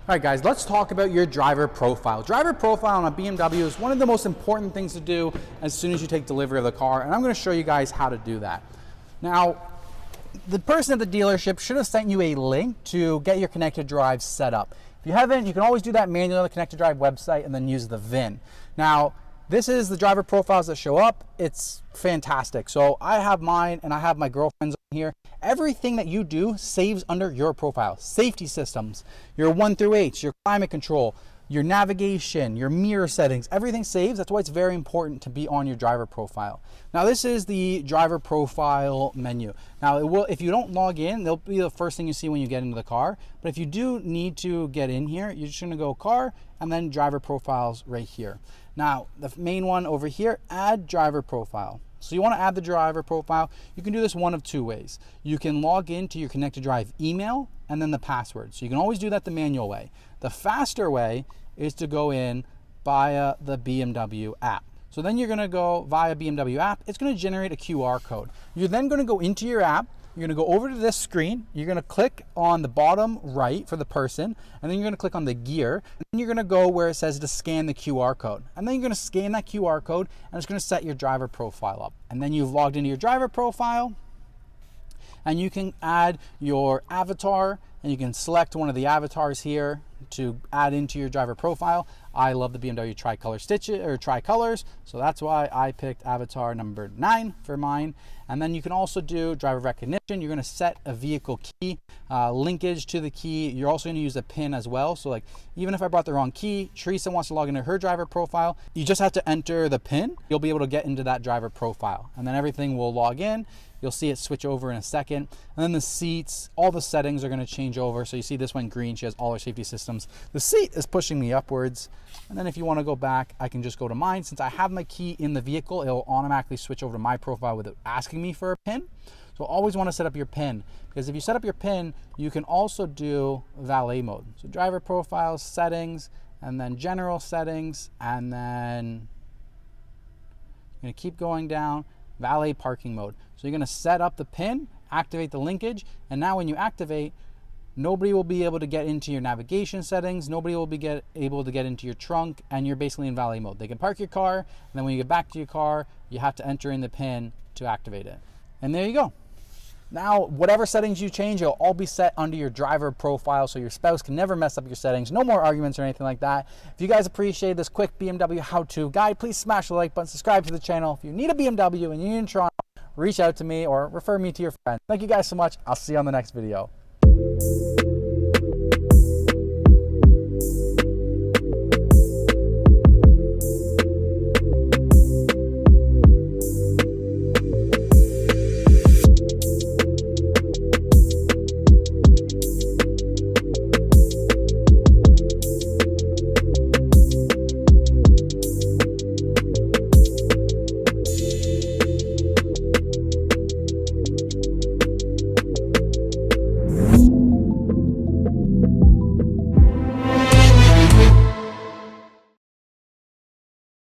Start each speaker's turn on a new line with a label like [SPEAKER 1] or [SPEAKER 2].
[SPEAKER 1] All right, guys, let's talk about your driver profile. Driver profile on a BMW is one of the most important things to do as soon as you take delivery of the car, and I'm going to show you guys how to do that. Now, the person at the dealership should have sent you a link to get your connected drive set up. If you haven't, you can always do that manually on the connected drive website and then use the VIN. Now, this is the driver profiles that show up. It's fantastic. So I have mine and I have my girlfriend's on here. Everything that you do saves under your profile. Safety systems, your 1 through 8, your climate control, your navigation, your mirror settings, everything saves. That's why it's very important to be on your driver profile. Now this is the driver profile menu. Now it will, if you don't log in, it'll be the first thing you see when you get into the car. But if you do need to get in here, you're just gonna go car and then driver profiles right here. Now the main one over here, add driver profile. So you want to add the driver profile. You can do this one of two ways. You can log into your connected drive email and then the password. So you can always do that the manual way. The faster way is to go in via the BMW app. So then you're going to go via BMW app. It's going to generate a QR code. You're then going to go into your app. You're going to go over to this screen. You're going to click on the bottom right for the person, and then you're going to click on the gear. And then you're going to go where it says to scan the QR code. And then you're going to scan that QR code, and it's going to set your driver profile up. And then you've logged into your driver profile, and you can add your avatar, and you can select one of the avatars here to add into your driver profile. I love the BMW tricolor stitches or tricolors, so that's why I picked avatar number 9 for mine. And then you can also do driver recognition. You're going to set a vehicle key, linkage to the key. You're also going to use a pin as well. So like, even if I brought the wrong key, Teresa wants to log into her driver profile, you just have to enter the pin. You'll be able to get into that driver profile, and then everything will log in. You'll see it switch over in a second. And then the seats, all the settings are going to change over. So you see this went green. She has all her safety systems. The seat is pushing me upwards. And then if you want to go back, I can just go to mine. Since I have my key in the vehicle, it'll automatically switch over to my profile without asking me for a pin. So always want to set up your pin, because if you set up your pin, you can also do valet mode. So driver profiles, settings, and then general settings, and then you're going to keep going down, valet parking mode. So you're going to set up the pin, activate the linkage, and now when you activate, nobody will be able to get into your navigation settings, nobody will be able to get into your trunk, and you're basically in valet mode. They can park your car, and then when you get back to your car, you have to enter in the pin to activate it. And there you go. Now, whatever settings you change, it'll all be set under your driver profile, so your spouse can never mess up your settings. No more arguments or anything like that. If you guys appreciate this quick BMW how-to guide, please smash the like button, subscribe to the channel. If you need a BMW and you're in Toronto, reach out to me or refer me to your friends. Thank you guys so much. I'll see you on the next video.